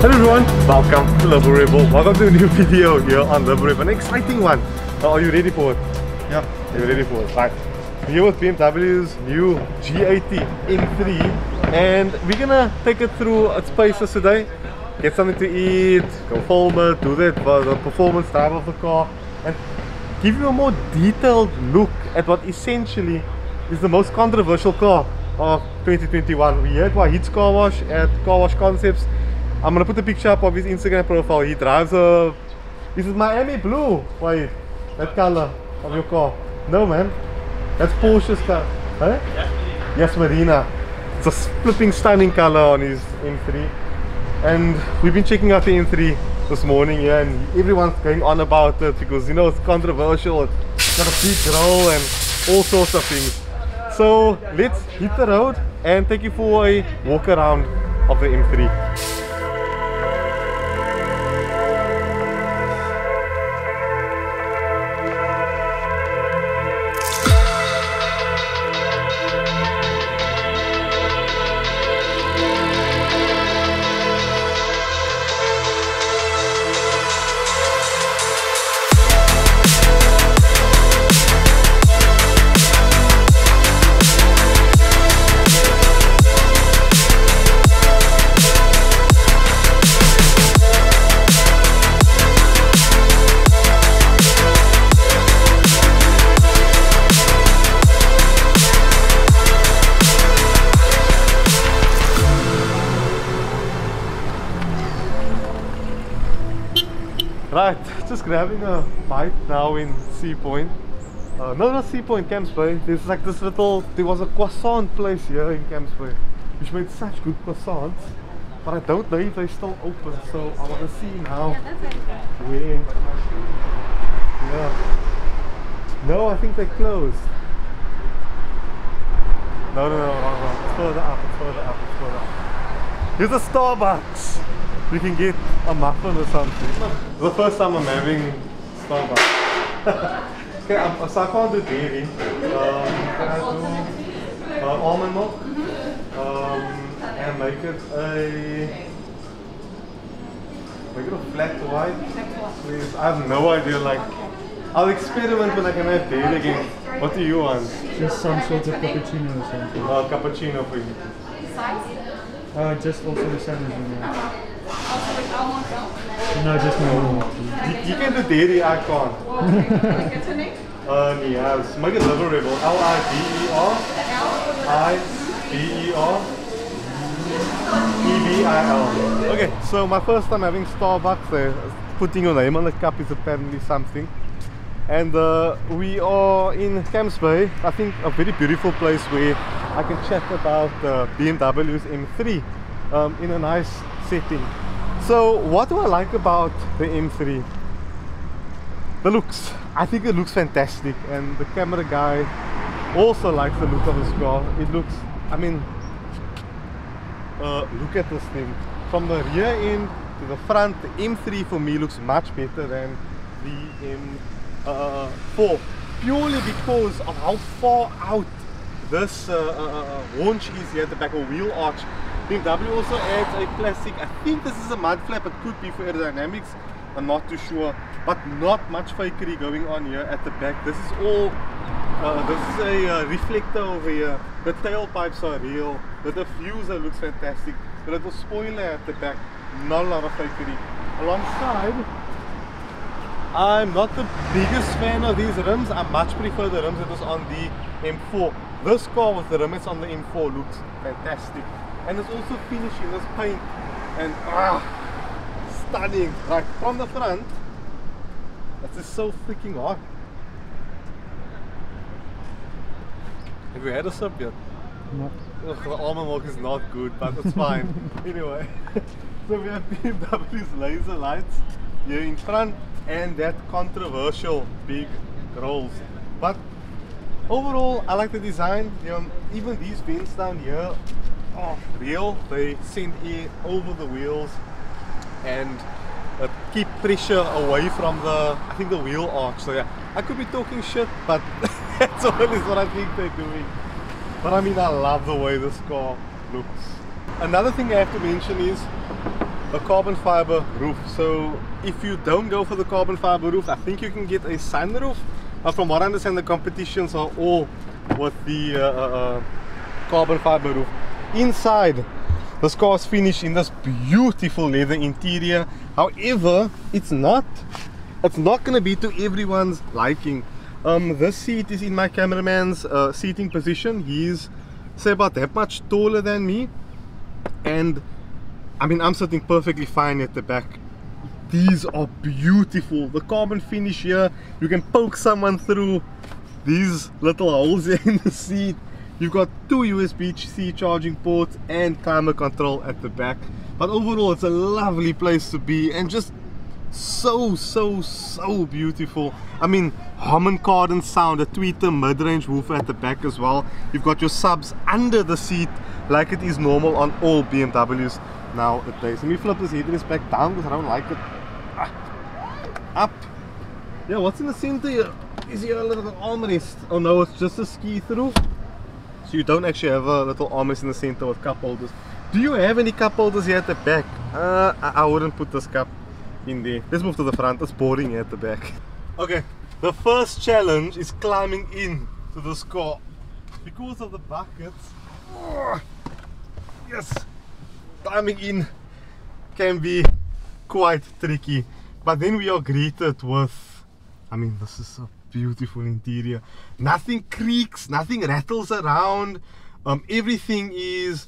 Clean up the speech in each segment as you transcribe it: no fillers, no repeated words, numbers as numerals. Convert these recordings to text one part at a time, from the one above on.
Hello everyone, welcome to Liberebil. Welcome to a new video here on Liberebil. An exciting one. Are you ready for it? Yeah. Are you ready for it? Right. We're here with BMW's new G80 M3 and we're gonna take it through its paces today. Get something to eat, go film it, do the performance drive of the car and give you a more detailed look at what essentially is the most controversial car of 2021. We had Wahid's car wash at Car Wash Concepts. I'm gonna put a picture up of his Instagram profile. He drives a... This is Miami blue. Wahid, that color of your car. No man, that's Porsche's car. Huh? Yes, Marina. It's a flipping stunning color on his M3. And we've been checking out the M3 this morning, yeah, and everyone's going on about it because, you know, it's controversial. It's got a big roll and all sorts of things. So let's hit the road and take you for a walk around of the M3. Right, just grabbing a bite now in Sea Point. No, not Sea Point, Camps Bay. There's like this little, there was a croissant place here in Camps Bay which made such good croissants, but I don't know if they're still open, so I want to see now where. Yeah. No, I think they closed. No, wrong. It's further up, it's further up. Here's a Starbucks. We can get a muffin or something. It's the first time I'm having Starbucks. Okay, so I can't do dairy. Can I do almond milk? And make it a flat white. Please. I have no idea. Like, I'll experiment when I can have dairy again. What do you want? Just some sort of cappuccino or something. Cappuccino for you. Just also the sandwich. No, just normal. You can do dairy, I can't. What's your name? Niyaaz. Make it Liberebil. Liberebil. Okay, so my first time having Starbucks there. Putting your name on the cup is apparently something. And we are in Camps Bay. I think a very beautiful place where I can chat about BMW's M3 in a nice setting. So what do I like about the M3? The looks. I think it looks fantastic, and the camera guy also likes the look of this car. It looks, I mean, look at this thing. From the rear end to the front, the M3 for me looks much better than the M4, purely because of how far out this haunch is here at the back, of wheel arch. BMW also adds a classic, I think this is a mud flap, it could be for aerodynamics, I'm not too sure, but not much fakery going on here at the back. This is all, this is a reflector over here, the tailpipes are real, the diffuser looks fantastic, the little spoiler at the back, not a lot of fakery. Alongside, I'm not the biggest fan of these rims. I much prefer the rims that was on the M4. This car with the rims on the M4 looks fantastic. And it's also finished in this paint. And stunning. Like from the front, it's just so freaking hot. Have you had a sip yet? No. Ugh, the almond milk is not good, but it's fine. Anyway, so we have BMW's laser lights here in front and that controversial big rolls. But overall, I like the design. You know, even these vents down here are real. They send air over the wheels and keep pressure away from the, I think, the wheel arch. So yeah, I could be talking shit, but that's always what I think they're doing. But I mean, I love the way this car looks. Another thing I have to mention is a carbon fiber roof. So if you don't go for the carbon fiber roof, I think you can get a sunroof. From what I understand, the competitions are all with the carbon fiber roof. Inside, this car is finished in this beautiful leather interior. However, it's not going to be to everyone's liking. This seat is in my cameraman's seating position. He's say about that much taller than me, and I mean, I'm sitting perfectly fine at the back. These are beautiful. The carbon finish here, you can poke someone through these little holes here in the seat. You've got two USB-C charging ports and climate control at the back. But overall, it's a lovely place to be, and just so beautiful. I mean, Harman Kardon sound, a tweeter mid-range woofer at the back as well. You've got your subs under the seat like it is normal on all BMWs nowadays. Let me flip this headrest back down because I don't like it. Up. Yeah, what's in the center here? Is here a little armrest? Oh no, it's just a ski through. So you don't actually have a little armrest in the center with cup holders. Do you have any cup holders here at the back? I wouldn't put this cup in there. Let's move to the front. It's boring here at the back. Okay, the first challenge is climbing in to this car. Because of the buckets, yes, climbing in can be quite tricky. But then we are greeted with, I mean, this is a beautiful interior. Nothing creaks, nothing rattles around. Everything is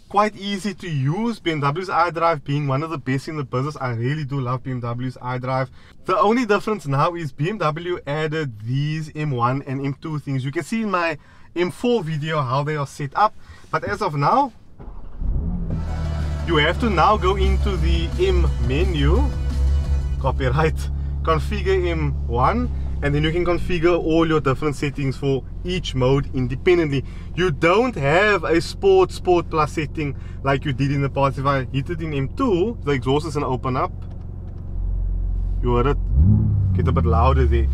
quite easy to use. BMW's iDrive being one of the best in the business. I really do love BMW's iDrive. The only difference now is BMW added these M1 and M2 things. You can see in my M4 video how they are set up, but as of now you have to now go into the M menu, copyright, configure M1, and then you can configure all your different settings for each mode independently. You don't have a sport plus setting like you did in the past. If I hit it in M2, the exhaust is going to open up. You heard it? Get a bit louder there.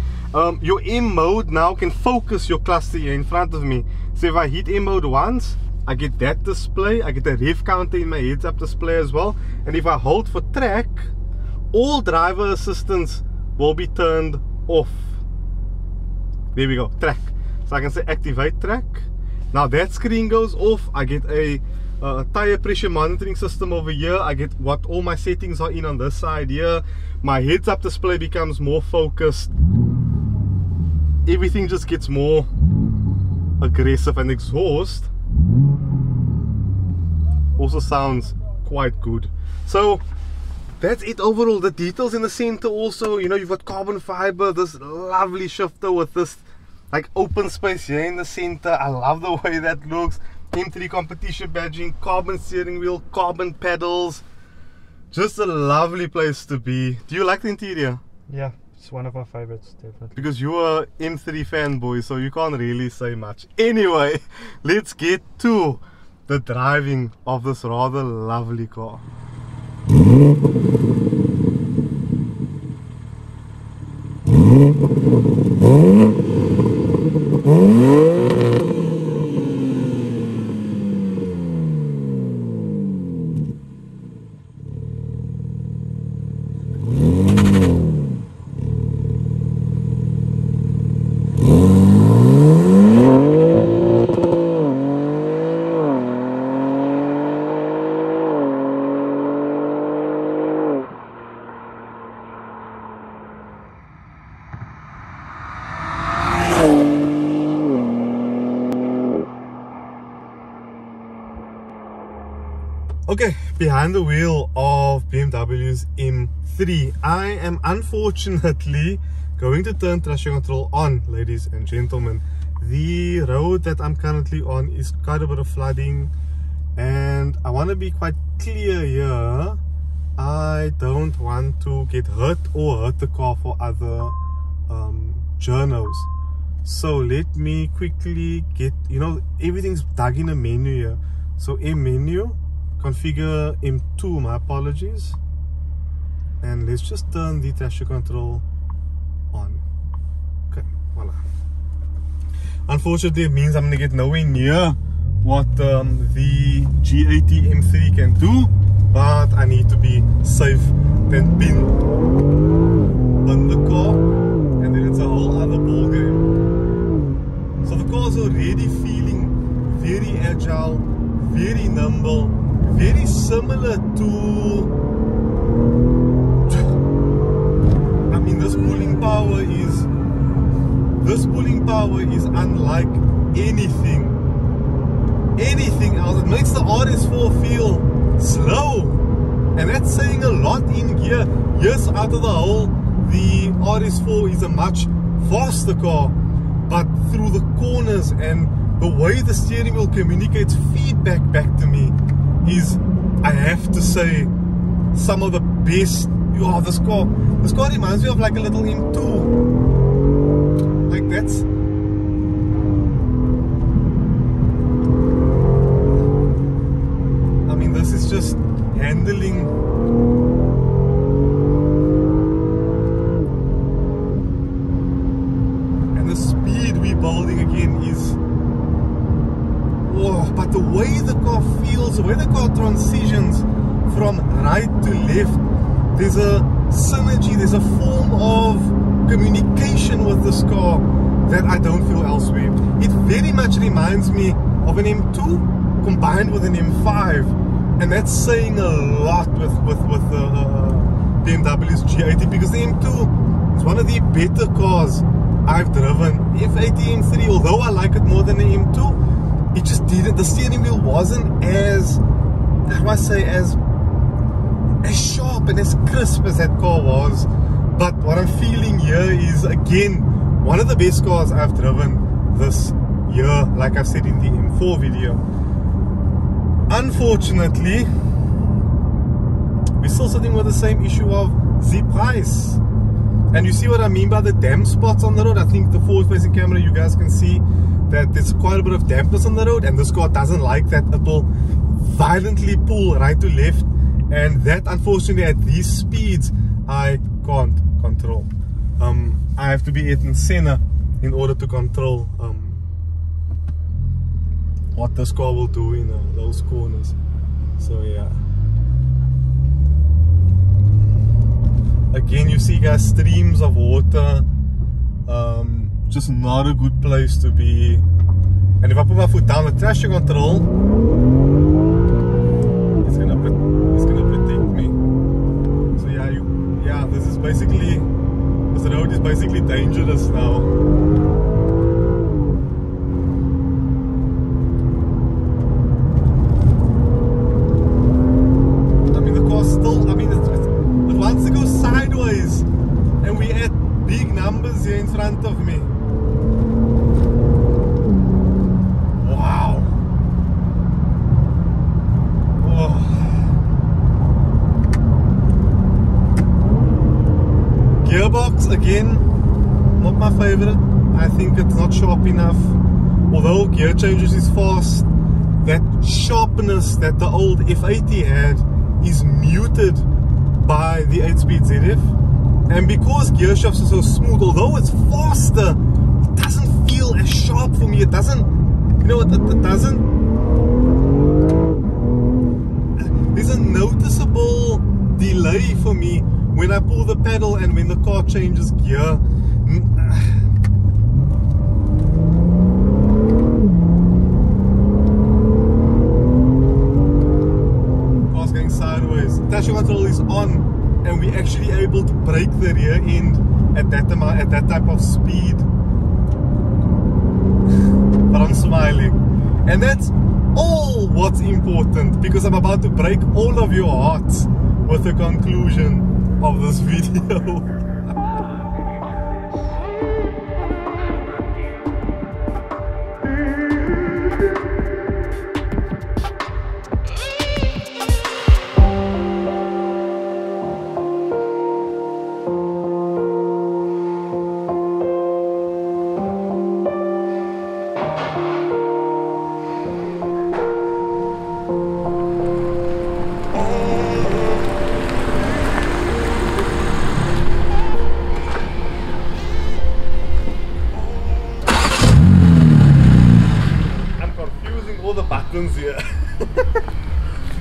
Your M mode now can focus your cluster here in front of me. So if I hit M mode once, I get that display. I get a rev counter in my heads up display as well. And if I hold for track, all driver assistance will be turned off. There we go, track. So I can say activate track. Now that screen goes off. I get a tire pressure monitoring system over here. I get what all my settings are in on this side here. My heads up display becomes more focused. Everything just gets more aggressive, and exhaust also sounds quite good. So that's it overall. The details in the center also, you know, you've got carbon fiber, this lovely shifter with this like open space here in the center. I love the way that looks. M3 competition badging, carbon steering wheel, carbon pedals. Just a lovely place to be. Do you like the interior? Yeah, it's one of my favorites, definitely. Because you're a M3 fanboy, so you can't really say much. Anyway, let's get to the driving of this rather lovely car. Okay, behind the wheel of BMW's M3, I am unfortunately going to turn traction control on, ladies and gentlemen. The road that I'm currently on is quite a bit of flooding, and I want to be quite clear here. I don't want to get hurt or hurt the car for other journos. So let me quickly get, you know, everything's dug in a menu here. So M menu, configure M2, my apologies, and let's just turn the traction control on. Okay, voila. Unfortunately, it means I'm gonna get nowhere near what the G80 M3 can do, but I need to be safe than being on the car, and then it's a whole other ball game. So the car's already feeling very agile, very nimble, very similar to, I mean, this pulling power is unlike anything else. It makes the RS4 feel slow, and that's saying a lot in gear. Yes, out of the whole, the RS4 is a much faster car, but through the corners and the way the steering wheel communicates feedback back to me is, I have to say, some of the best. Oh, this car reminds me of like a little M2. Like that's, I mean, this is just handling. And the speed we're building again is, oh, but the way the car feels, the way the car transitions from right to left, there's a synergy, there's a form of communication with this car that I don't feel elsewhere. It very much reminds me of an M2 combined with an M5, and that's saying a lot with the BMW's G80, because the M2 is one of the better cars I've driven. F80 M3, although I like it more than the M2, it just didn't, the steering wheel wasn't as, how do I say, as sharp and as crisp as that car was. But what I'm feeling here is, again, one of the best cars I've driven this year, like I've said in the M4 video. Unfortunately, we're still sitting with the same issue of the price. And you see what I mean by the damp spots on the road. I think the forward facing camera, you guys can see that there's quite a bit of dampness on the road, and this car doesn't like that. It will violently pull right to left, and that, unfortunately, at these speeds I can't control. I have to be in center in order to control what this car will do in those corners. So yeah, again, you see, guys, streams of water. Just not a good place to be. And if I put my foot down, the traction control, it's gonna protect me. So yeah, this is basically, this road is basically dangerous now. I mean, the car's still, I mean, it wants to go sideways, and we're at big numbers here in front of me. Wow. Oh. Gearbox, again, not my favorite. I think it's not sharp enough. Although gear changes is fast, that sharpness that the old F80 had is muted by the 8-speed ZF. And because gear shifts are so smooth, although it's faster, it doesn't feel as sharp for me. It doesn't, you know what, it doesn't, there's a noticeable delay for me when I pull the pedal and when the car changes gear. Car's going sideways. Traction control is on, and we're actually able to brake the rear end at that amount, at that type of speed. But I'm smiling, and that's all what's important, because I'm about to break all of your hearts with the conclusion of this video. Here.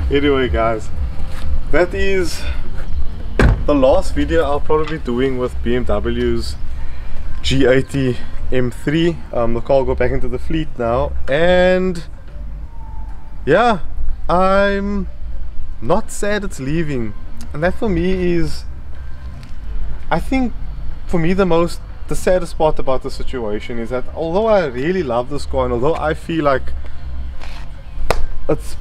Anyway, guys, that is the last video I'll probably be doing with BMW's G80 M3. The car will go back into the fleet now, and yeah, I'm not sad it's leaving, and that for me is, I think for me the saddest part about the situation is that although I really love this car, and although I feel like it's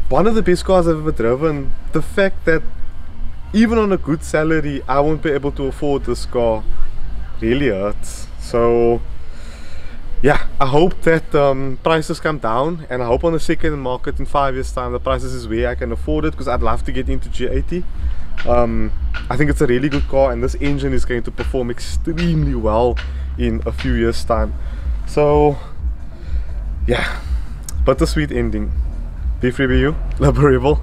one of the best cars I've ever driven, the fact that even on a good salary I won't be able to afford this car really hurts. So yeah, I hope that prices come down, and I hope on the second market in 5 years time the prices is where I can afford it, because I'd love to get into G80. I think it's a really good car, and this engine is going to perform extremely well in a few years time. So yeah, but the sweet ending. Be free, be you, Liberebil.